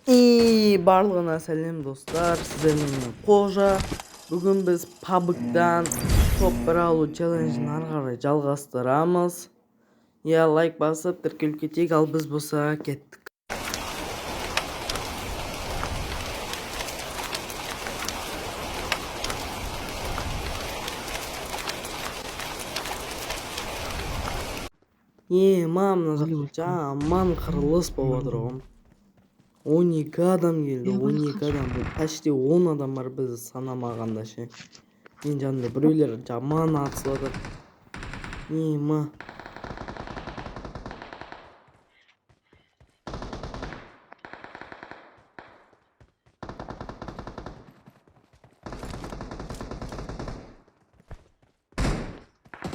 Барлығына сәлем достар, сіздермен Қожа. Бүгін біз PUBG'дан топ 1 алу челленджін ары қарай жалғастырамыз. Лайк басып тіркеліп кетейік, ал біз болса кеттік. Мына жақта жаман қырылыс болып жатыр ғой. 12 адам келді, 12 адам. Бұл почти 10 адам бар бізді санамағанда ше. Мен жанымда біреулер жаман атысып жатыр.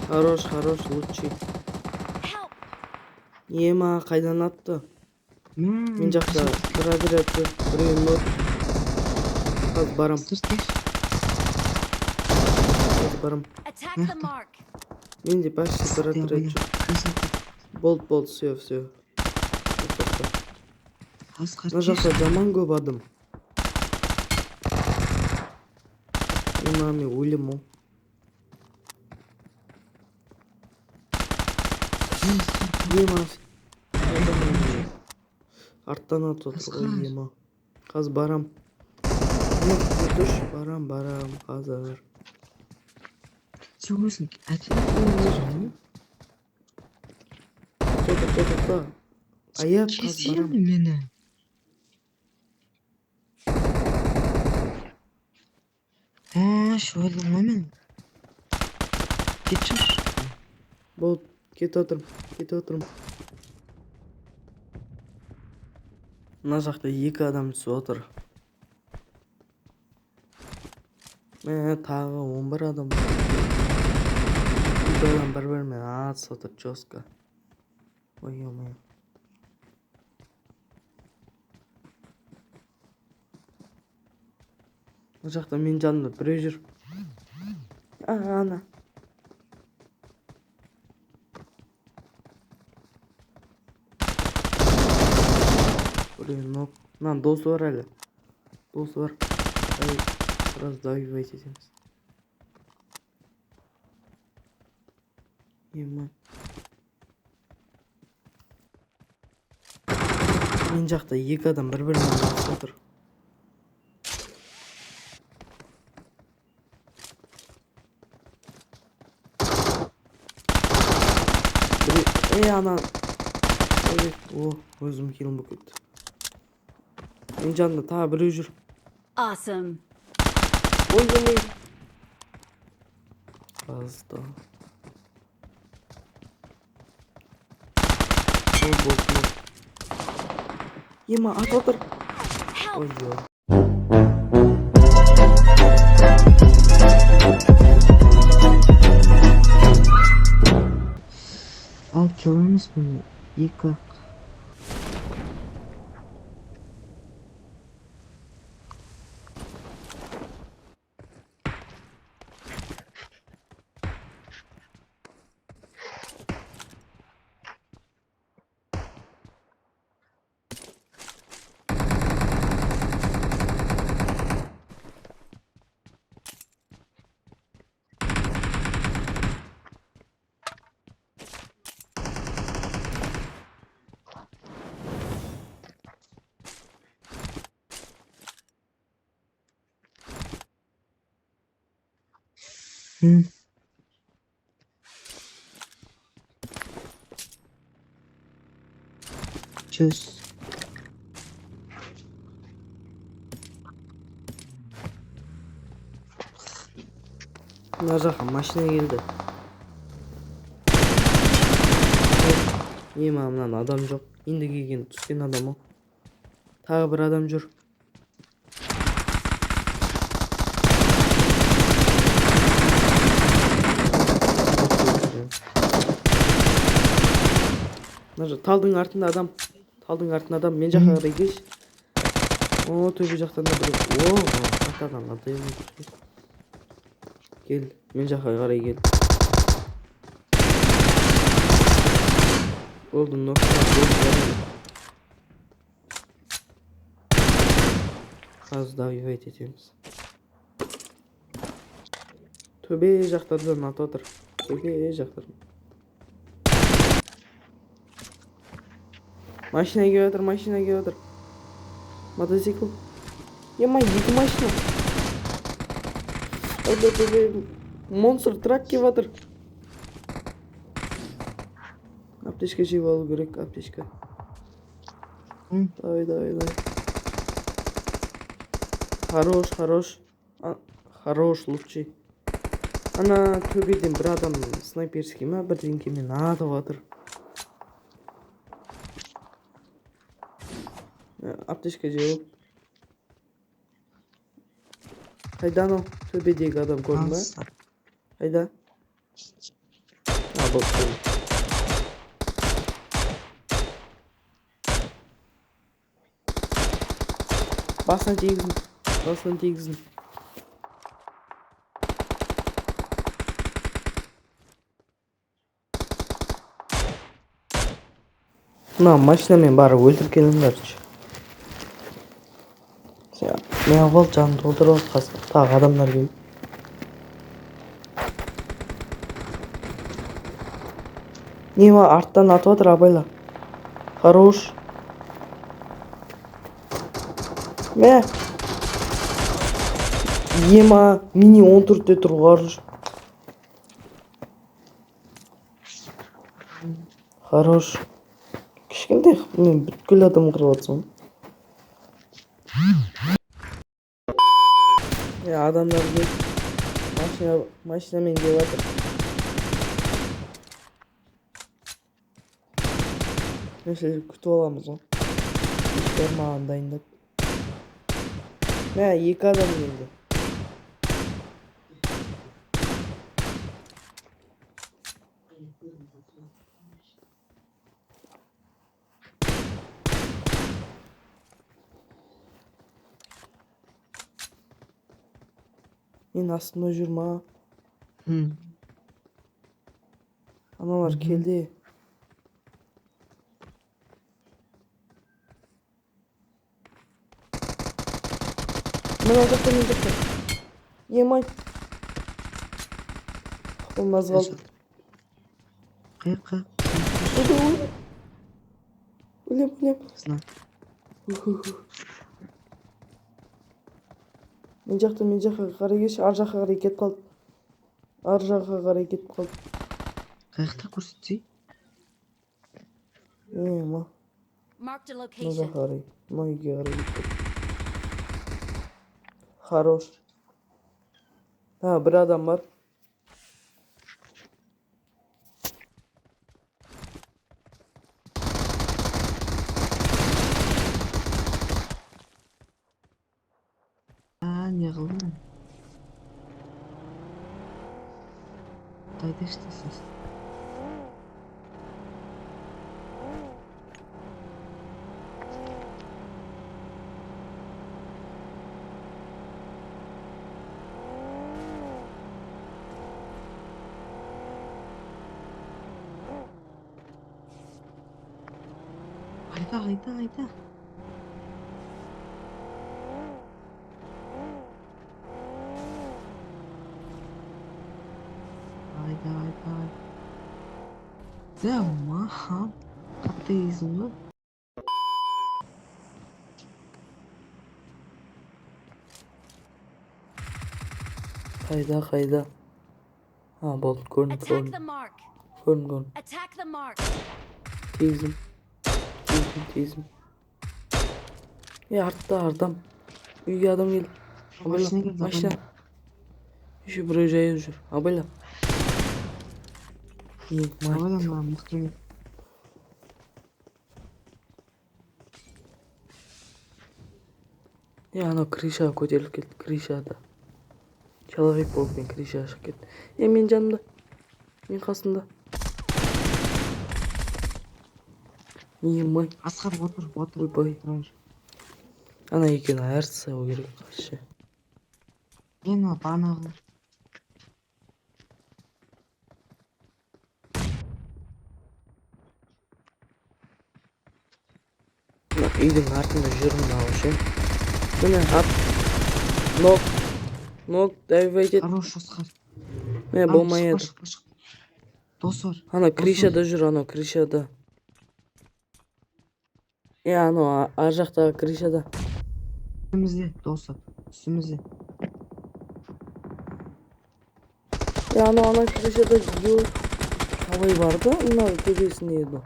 Хорош, лучший. Қайдан атты? Мен жақта бір отряд жүр, біреуін нот. Қазір барам. Менде почти бір отряд жүр. Болды, все. Мына жақта жаман көп адам. Мен өлем ол. Арттан атып отыр ғой. Қазір барам. Барам қазір. Сен өзің әтілі Тоқта. Аяп қазір барам. Мені. Шөлім мен. Кетші. Болды, кет отырым. Мына жақта 2 адам түсіп отыр. Тағы 11 адам. 2 адам бір-бірімен атысып отыр, жестко. Ой-ой. Мына жақта мен жанымда біреу жүр. Ана. Мынаның досы бар әлі. Біраз давивать етеміз. Мен жақта 2 адам бір-бірімен атысып отыр. Ана. Өзім келім болып кетті. Мен жанымда тағы біреу жүр. Awesome. Ой. Қазды. Ат отыр. Ой. Al çalarız bunu. Yıka. Çöz. Мына жаққа машина келді. Мынан адам жоқ. Енді келген түскен адам ол. Тағы бір адам жүр. Талдың артында адам. Мен жаққа қарай кеш. Төбе жақтан да біреу. Атаған атайын. Кел, мен жаққа қарай кел. Болды, ноқта. Az daha invite etemiz. Төбе жақтардан атып отыр. Төбе жақтардан. Машина келіп отыр, машина келіп отыр. Мотоцикл. Ема, екі машина. Төбе монстр трак келіп отыр. Аптечка жеп алу керек, аптечка. Давай, давай, давай. Хорош, хорош. Хорош, лучший. Ана төбеден бір адам снайперский ма бірдеңкемен атып отыр. Аптечка жеп. Қайда анау төбедегі адам көрдің ба? Қайда? Бұл төбе. Басына тегізін. Басына тегізін. Мына машинамен барып өлтіріп келіңдерші. Мен авал жанын толтырып отқасы. Тағы адамдар келіп. Не ма арттан атып отыр, абайла. Хорош. Мә. Ема мини 14-те тұрғарыш. Хорош. Кішкентай мен бүткіл адам қырып отсам. Адамдар келіп машинамен келіп жатыр. Нәрселер күтіп аламыз ғой. Ешбір маған дайындап. Мә, екі адам келді. Мен астымда жүрма. Аналар келді. Мына жақта мен жақта. Емай. Қолмаз қалды. Қайыққа. Өлем. Мен жаққа қарай кеш. Ар жаққа қарай кетіп қалды. Қайықта көрсетсей? Ема. Marked a Мына location. жаққа қарай. Мына үйге қарай кетіп қалды. Хорош. Bir adam var. Не қылдың? Қайда іштесіз? Қайда? Махан. Қаттайсың ба? Қайда? Болды, Attack the көрін. mark. Көрін. Attack the mark. Тегізім. Артта адам. Үйге адам келді. Машина. Еще біреу жайып жүр. Абайла. Абайла мықты. Анау крыша көтеріліп кетті. Крышада. Человек болып мен крыша ашып кетті. Мен жанымда. Мен қасымда. Емай. Асқар отыр. Ойбай. Ана екен әрсі керек қашы. Мен банағыл. Үйдің артында жүрмін ауышы. Mine at. Nok. Nok давай ет. Хорош Оскар. Міне болмай еді. Шық. Дос бар. Ана кришада жүр, ана кришада. Ана ар жақтағы кришада. Üstümüzde dostu. Üstümüzde. Ана кришада жүр. Абай барды, мына төбесінде еді.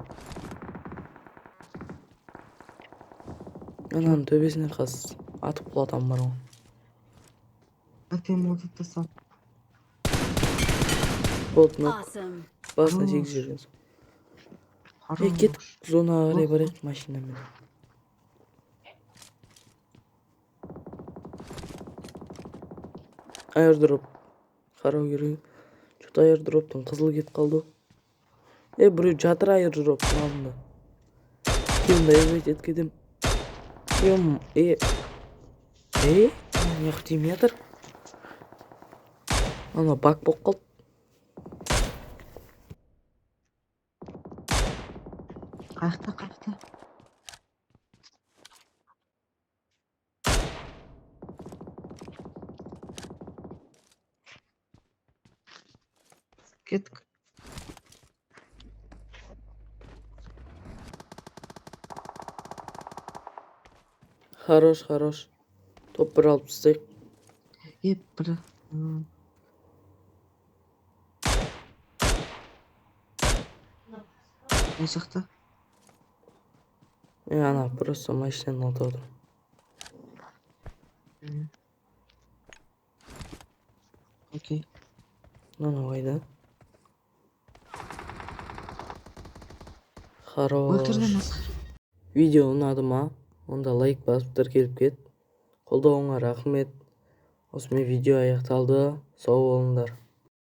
Ананың төбесіне қас атып құлатам бар ғой. Атем отты сал. Болды, нок. Awesome. Басына 8 жүрген соң. Кет зонаға қарай барайық машинамен. Аирдроп қарау керек. Что-то аирдроптың қызыл кетіп қалды. Біреу жатыр аирдроптың алдында. Кімді айбайт еткедім. Неғып тиім ятыр. Ана бак боқ қалды. Қайықта. Кеттік. Хорош. Топ бір алып тастайық. Бір. Қай жақта? Ана просто машинаның алды отыр. Окей. Ана қайда? Хорош. Өлтірден Оскар. Видео ұнады ма? Онда лайк басып тіркеліп кет. Қолдауыңа рахмет. Осымен видео аяқталды. Сау болыңдар.